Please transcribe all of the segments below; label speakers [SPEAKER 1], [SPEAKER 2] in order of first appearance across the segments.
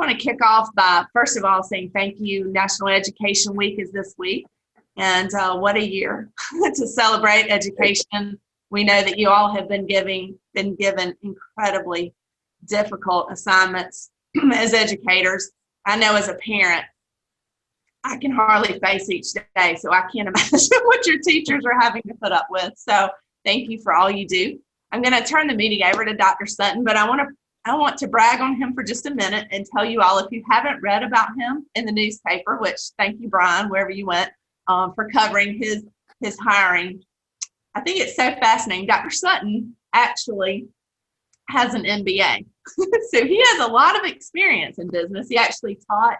[SPEAKER 1] want to kick off by, first of all, saying thank you. National Education Week is this week. And what a year to celebrate education. We know that you all have been given incredibly difficult assignments as educators. I know as a parent, I can hardly face each day, so I can't imagine what your teachers are having to put up with. So thank you for all you do. I'm going to turn the meeting over to Dr. Sutton, but I want to brag on him for just a minute and tell you all, if you haven't read about him in the newspaper, which thank you, Brian, wherever you went, for covering his hiring. I think it's so fascinating. Dr. Sutton actually has an MBA. So he has a lot of experience in business. He actually taught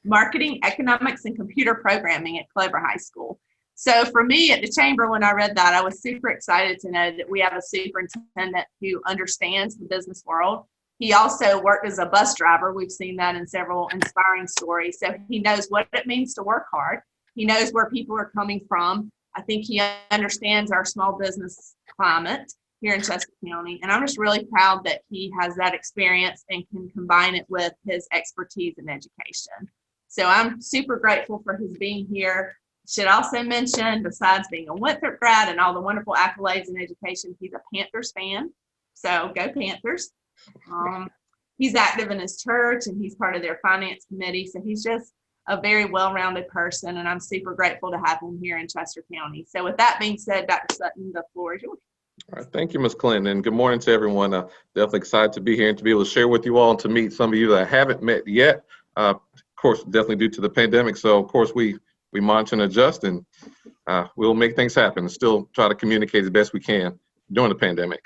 [SPEAKER 1] marketing, economics, and computer programming at Clover High School. So for me at the chamber, when I read that, I was super excited to know that we have a superintendent who understands the business world. He also worked as a bus driver. We've seen that in several inspiring stories. So he knows what it means to work hard. He knows where people are coming from. I think he understands our small business climate here in Chester County. And I'm just really proud that he has that experience and can combine it with his expertise in education. So I'm super grateful for his being here. Should also mention, besides being a Winthrop grad and all the wonderful accolades in education, he's a Panthers fan. So go Panthers. He's active in his church and he's part of their finance committee. So he's just a very well-rounded person, and I'm super grateful to have him here in Chester County. So with that being said, Dr. Sutton, the floor is yours.
[SPEAKER 2] All right, thank you, Ms. Clinton, and good morning to everyone. Definitely excited to be here and to be able to share with you all and to meet some of you that I haven't met yet. Of course, definitely due to the pandemic. So of course we monitor and adjust, and we'll make things happen and still try to communicate as best we can during the pandemic.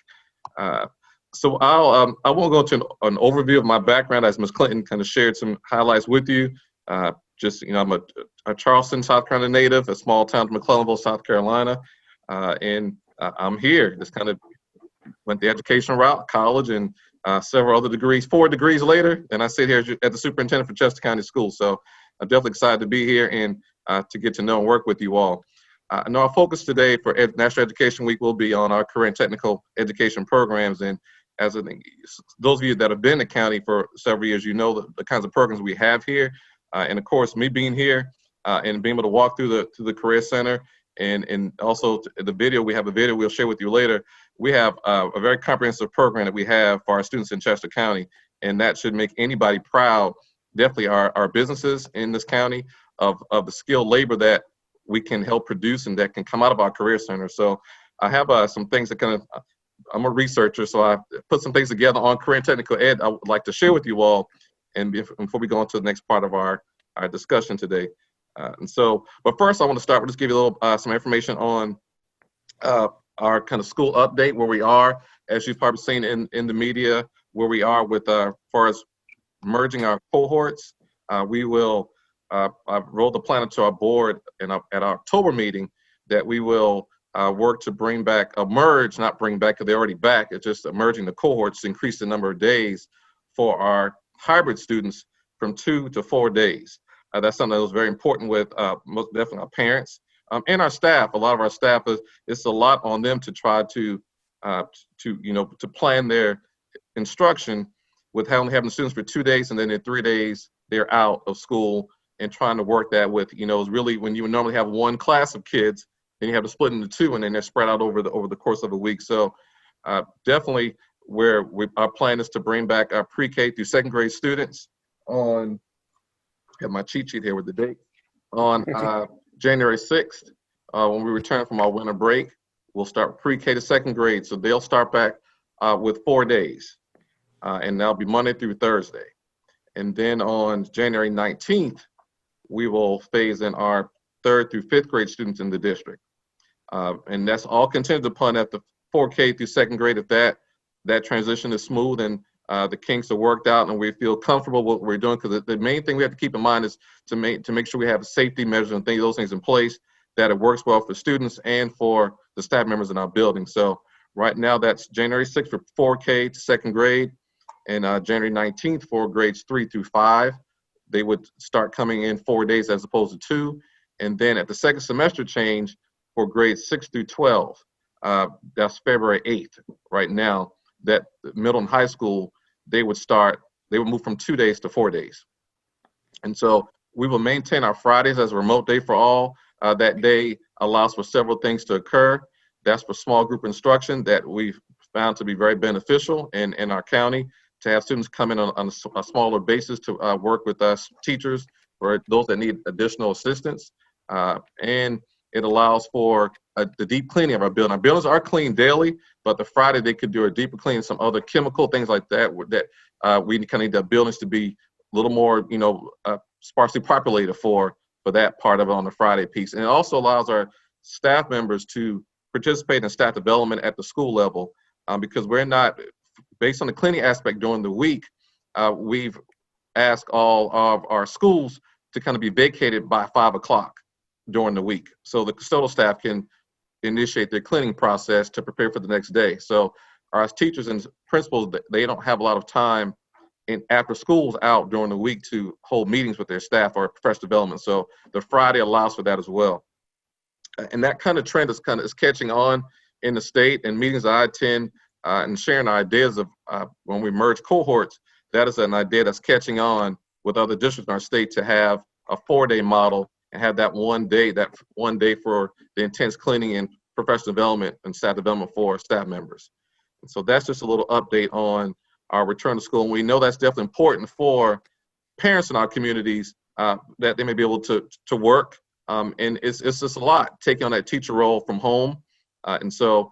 [SPEAKER 2] So I won't go into an overview of my background, as Ms. Clinton kind of shared some highlights with you. I'm a Charleston, South Carolina native, a small town of McClellanville, South Carolina, and I'm here. Just kind of went the educational route, college, and several other degrees. 4 degrees later, and I sit here as the superintendent for Chester County Schools. So I'm definitely excited to be here and to get to know and work with you all. I know our focus today for National Education Week will be on our career and technical education programs. And as those of you that have been in the county for several years, you know the kinds of programs we have here. And of course, me being here and being able to walk through the Career Center and also the video, we have a video we'll share with you later. We have a very comprehensive program that we have for our students in Chester County, and that should make anybody proud, definitely our businesses in this county, of the skilled labor that we can help produce and that can come out of our Career Center. So I have some things that I'm a researcher, so I put some things together on career and technical ed I would like to share with you all. And before we go on to the next part of our discussion today. But first I want to start with just give you a little some information on our kind of school update, where we are, as you've probably seen in the media, where we are with as far as merging our cohorts. We will I've rolled the plan to our board at our October meeting that we will work to bring back merge, not bring back because they're already back. It's just merging the cohorts to increase the number of days for our hybrid students from 2 to 4 days. That's something that was very important with most definitely our parents and our staff. A lot of our staff, it's a lot on them to try to plan their instruction with only having students for 2 days, and then in 3 days they're out of school, and trying to work that with, is really when you would normally have one class of kids, then you have to split into 2, and then they're spread out over the course of a week. So definitely our plan is to bring back our pre-K through 2nd grade students on, I have my cheat sheet here with the date, on January 6th. When we return from our winter break, we'll start pre-K to 2nd grade. So they'll start back with 4 days, and that'll be Monday through Thursday. And then on January 19th, we will phase in our 3rd through 5th grade students in the district. And that's all contingent upon that the 4K through 2nd grade, if that transition is smooth and the kinks are worked out and we feel comfortable with what we're doing, because the main thing we have to keep in mind is to make sure we have safety measures and those things in place, that it works well for students and for the staff members in our building. So right now that's January 6th for 4K to 2nd grade, and January 19th for grades 3 through 5. They would start coming in 4 days as opposed to 2. And then at the second semester change for grades 6 through 12, that's February 8th right now, that middle and high school, they would start they will move from 2 days to 4 days. And so we will maintain our Fridays as a remote day for all. That day allows for several things to occur. That's for small group instruction that we've found to be very beneficial in our county, to have students come in on a smaller basis to work with us teachers for those that need additional assistance. And it allows for the deep cleaning of our building. Our buildings are cleaned daily, but the Friday they could do a deeper clean, some other chemical things like that, we kind of need the buildings to be a little more, sparsely populated for that part of it on the Friday piece. And it also allows our staff members to participate in staff development at the school level, because we're not, based on the cleaning aspect during the week, we've asked all of our schools to kind of be vacated by 5 o'clock during the week, so the custodial staff can initiate their cleaning process to prepare for the next day. So our teachers and principals, they don't have a lot of time after school's out during the week to hold meetings with their staff or professional development. So the Friday allows for that as well. And that kind of trend is catching on in the state, and meetings I attend and sharing ideas of when we merge cohorts, that is an idea that's catching on with other districts in our state, to have a 4-day model and have that one day for the intense cleaning and professional development and staff development for staff members. And so that's just a little update on our return to school. And we know that's definitely important for parents in our communities, that they may be able to work. And it's just a lot, taking on that teacher role from home. And so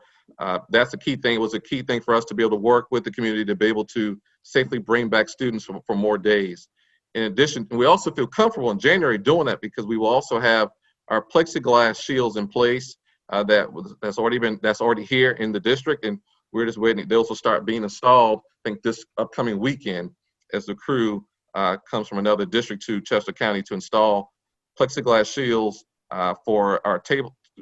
[SPEAKER 2] that's a key thing. It was a key thing for us to be able to work with the community to be able to safely bring back students for more days. In addition, we also feel comfortable in January doing that, because we will also have our plexiglass shields in place that's already here in the district, and we're just waiting. Those will start being installed, I think, this upcoming weekend, as the crew comes from another district to Chester County to install plexiglass shields for our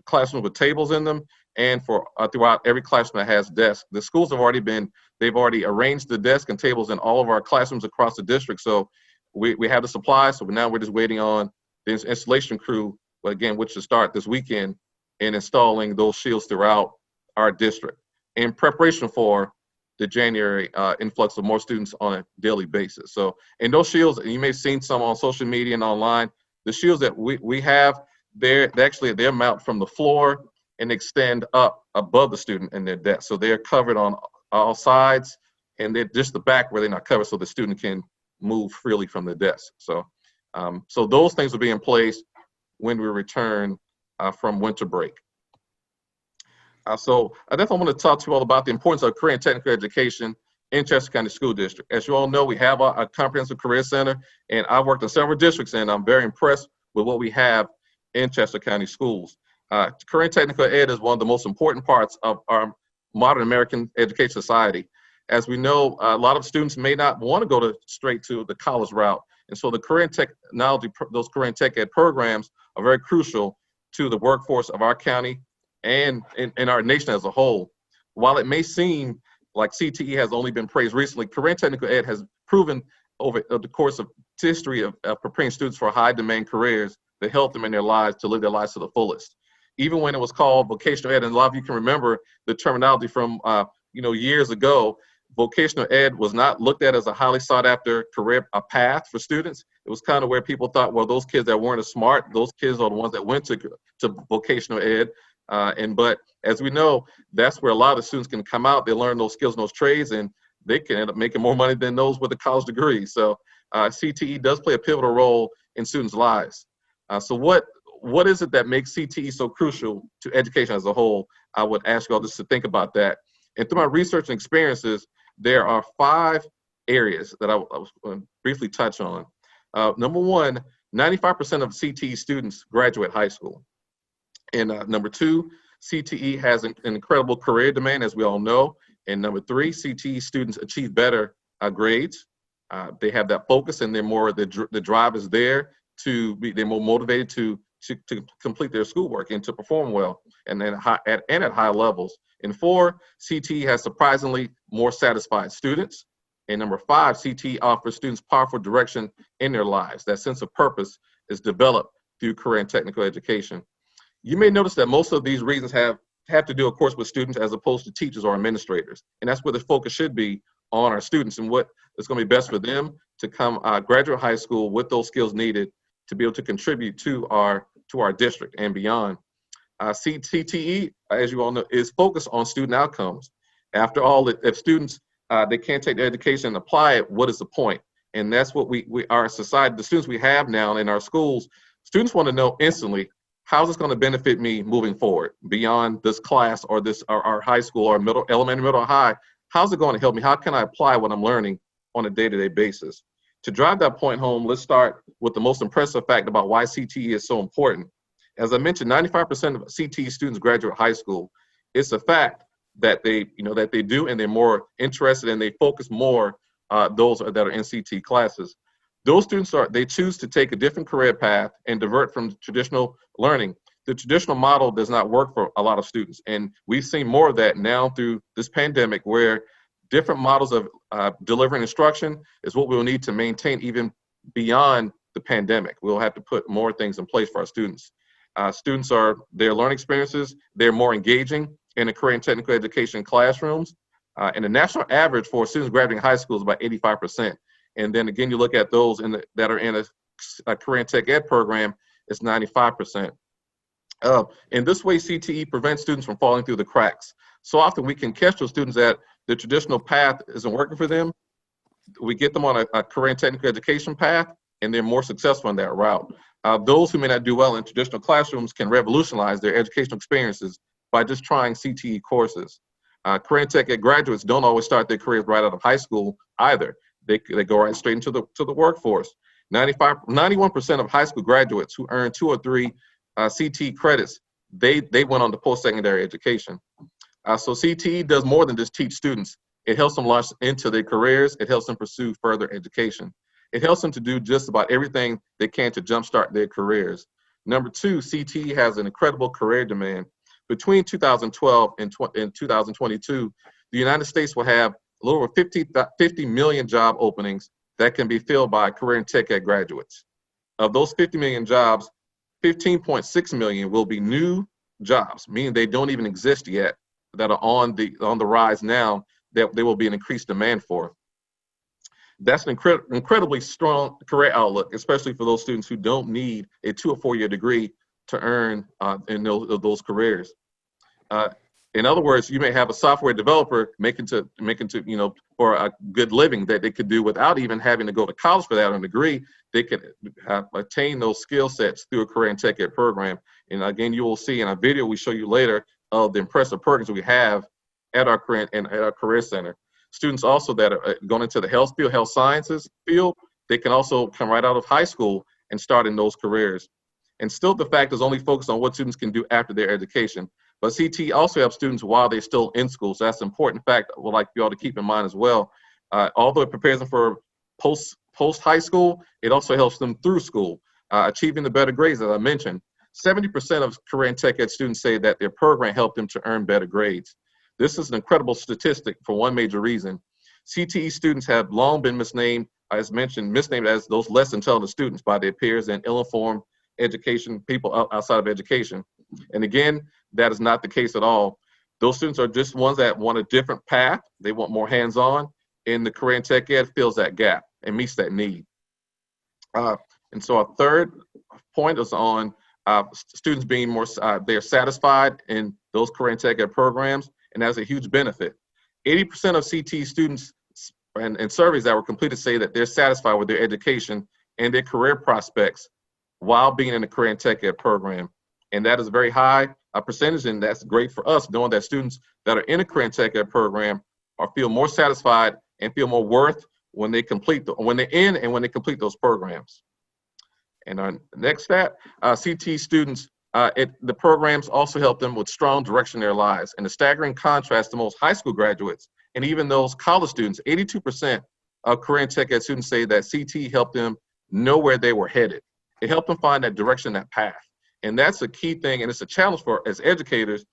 [SPEAKER 2] classrooms with tables in them, and for throughout every classroom that has desks. The schools they've already arranged the desks and tables in all of our classrooms across the district. So we have the supplies, so now we're just waiting on the installation crew, again, which should start this weekend, in installing those shields throughout our district in preparation for the January influx of more students on a daily basis. So, and those shields, you may have seen some on social media and online, the shields that we have, they're mount from the floor and extend up above the student in their desk. So they're covered on all sides, and they're just the back where they're not covered, so the student can move freely from the desk. So, so those things will be in place when we return from winter break. So I definitely want to talk to you all about the importance of career and technical education in Chester County School District. As you all know, we have a comprehensive career center, and I've worked in several districts, and I'm very impressed with what we have in Chester County schools. Career and technical ed is one of the most important parts of our modern American education society. As we know, a lot of students may not want to go straight to the college route. And so the career and technology, those career and tech ed programs are very crucial to the workforce of our county and in our nation as a whole. While it may seem like CTE has only been praised recently, career and technical ed has proven over the course of history of preparing students for high demand careers that help them in their lives to live their lives to the fullest. Even when it was called vocational ed, and a lot of you can remember the terminology from years ago, vocational ed was not looked at as a highly sought after career path for students. It was kind of where people thought, well, those kids that weren't as smart, those kids are the ones that went to vocational ed. But as we know, that's where a lot of students can come out. They learn those skills and those trades, and they can end up making more money than those with a college degree. So CTE does play a pivotal role in students' lives. So what is it that makes CTE so crucial to education as a whole? I would ask you all just to think about that. And through my research and experiences, there are 5 areas that I was going to briefly touch on. Number one, 95% of CTE students graduate high school. And number 2, CTE has an incredible career demand, as we all know. And number 3, CTE students achieve better grades. They have that focus, and they're more, the drive is there they're more motivated to complete their schoolwork and to perform well and then at high levels. And 4, CTE has surprisingly more satisfied students. And number 5, CTE offers students powerful direction in their lives. That sense of purpose is developed through career and technical education. You may notice that most of these reasons have to do, of course, with students as opposed to teachers or administrators. And that's where the focus should be on our students and what is going to be best for them to come graduate high school with those skills needed to be able to contribute to our district and beyond. CTE, as you all know, is focused on student outcomes. After all, if students they can't take their education and apply it, what is the point? And that's what our society, the students we have now in our schools, students want to know instantly, how's this going to benefit me moving forward beyond this class or this our high school or middle, elementary, middle, or high? How's it going to help me? How can I apply what I'm learning on a day-to-day basis? To drive that point home, let's start with the most impressive fact about why CTE is so important. As I mentioned, 95% of CTE students graduate high school. It's a fact that they do, and they're more interested and they focus more those that are in CTE classes. Those students they choose to take a different career path and divert from traditional learning. The traditional model does not work for a lot of students, and we've seen more of that now through this pandemic, where different models of delivering instruction is what we'll need to maintain even beyond the pandemic. We'll have to put more things in place for our students. Their learning experiences, they're more engaging in the career and technical education classrooms. And the national average for students graduating high school is about 85%. And then again, you look at those that are in a career and tech ed program, it's 95%. In this way, CTE prevents students from falling through the cracks. So often we can catch those students that the traditional path isn't working for them. We get them on a career and technical education path, and they're more successful in that route. Those who may not do well in traditional classrooms can revolutionize their educational experiences by just trying CTE courses. Career and tech ed graduates don't always start their careers right out of high school either. They go right straight into the workforce. 91% of high school graduates who earn 2 or 3 CTE credits, they went on to post-secondary education. So CTE does more than just teach students. It helps them launch into their careers. It helps them pursue further education. It helps them to do just about everything they can to jumpstart their careers. Number 2, CTE has an incredible career demand. Between 2012 and 2022, the United States will have a little over 50 million job openings that can be filled by career and tech ed graduates. Of those 50 million jobs, 15.6 million will be new jobs, meaning they don't even exist yet, that are on the rise now, that there will be an increased demand for. That's an incredibly strong career outlook, especially for those students who don't need a 2 or 4 year degree to earn in those careers. In other words, you may have a software developer making for a good living that they could do without even having to go to college for that or a degree. They could attain those skill sets through a career and tech ed program. And again, you will see in a video we show you later of the impressive programs we have at our career center. Students also that are going into the health field, health sciences field, they can also come right out of high school and start in those careers. And still, the fact is only focused on what students can do after their education. But CTE also helps students while they're still in school. So that's an important fact I would like you all to keep in mind as well. Although it prepares them for post high school, it also helps them through school, achieving the better grades, as I mentioned. 70% of career and tech ed students say that their program helped them to earn better grades. This is an incredible statistic for one major reason. CTE students have long been misnamed as those less intelligent students by their peers and ill-informed education people outside of education. And again, that is not the case at all. Those students are just ones that want a different path. They want more hands-on, and the career and tech ed fills that gap and meets that need. And so our third point is on students being more, they're satisfied in those career and tech ed programs, and that's a huge benefit. 80% of CTE students and surveys that were completed say that they're satisfied with their education and their career prospects while being in the career and tech ed program. And that is a very high percentage, and that's great for us, knowing that students that are in a career and tech ed program feel more satisfied and feel more worth when they complete when they complete those programs. And our next stat, CTE students, the programs also help them with strong direction in their lives. And the staggering contrast to most high school graduates and even those college students, 82% of career and tech ed students say that CTE helped them know where they were headed. It helped them find that direction, that path. And that's a key thing, and it's a challenge for as educators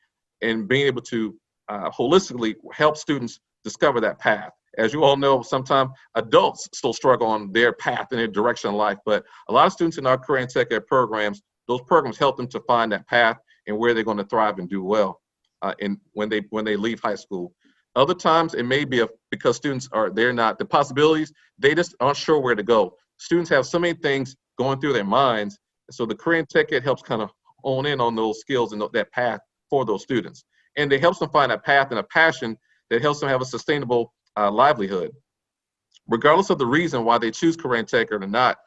[SPEAKER 2] in being able to holistically help students discover that path. As you all know, sometimes adults still struggle on their path and their direction in life, but a lot of students in our career and tech ed programs, those programs help them to find that path and where they're going to thrive and do well when they leave high school. Other times it may be because students they're not, the possibilities, they just aren't sure where to go. Students have so many things going through their minds. So the Career and Tech Ed helps kind of hone in on those skills and that path for those students. And it helps them find a path and a passion that helps them have a sustainable livelihood. Regardless of the reason why they choose Career and Tech Ed or not,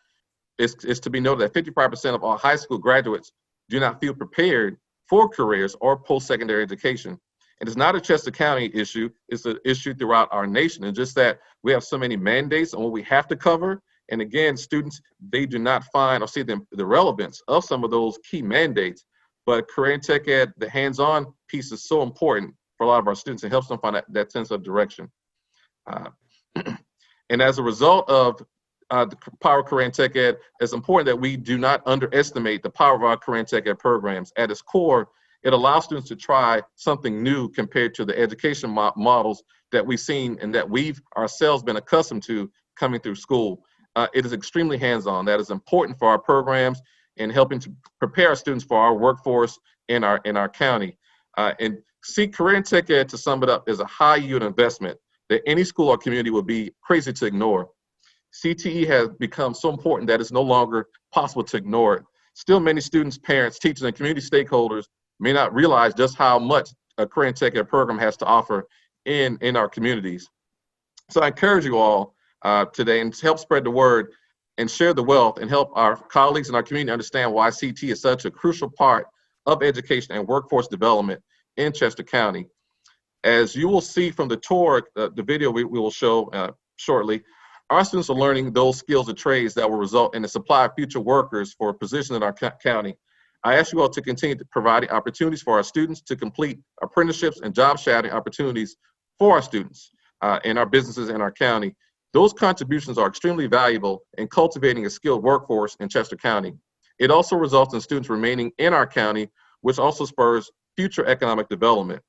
[SPEAKER 2] it's to be noted that 55% of all high school graduates do not feel prepared for careers or post-secondary education. And it's not a Chester County issue, it's an issue throughout our nation. And just that we have so many mandates on what we have to cover. And again, students, they do not find or see the relevance of some of those key mandates. But Career and Tech Ed, the hands-on piece is so important for a lot of our students. It helps them find that sense of direction. And as a result of the power of Career and Tech Ed, it's important that we do not underestimate the power of our Career and Tech Ed programs. At its core, it allows students to try something new compared to the education models that we've seen and that we've ourselves been accustomed to coming through school. It is extremely hands-on. That is important for our programs and helping to prepare our students for our workforce in our county. And see, Career and Tech Ed, to sum it up, is a high yield investment that any school or community would be crazy to ignore. CTE has become so important that it's no longer possible to ignore it. Still, many students, parents, teachers, and community stakeholders may not realize just how much a Career and Tech Ed program has to offer in our communities. So I encourage you all today and to help spread the word and share the wealth and help our colleagues in our community understand why CT is such a crucial part of education and workforce development in Chester County. As you will see from the tour, the video we will show shortly, our students are learning those skills and trades that will result in the supply of future workers for positions in our county. I ask you all to continue to provide opportunities for our students to complete apprenticeships and job shadowing opportunities for our students and our businesses in our county. Those contributions are extremely valuable in cultivating a skilled workforce in Chester County. It also results in students remaining in our county, which also spurs future economic development.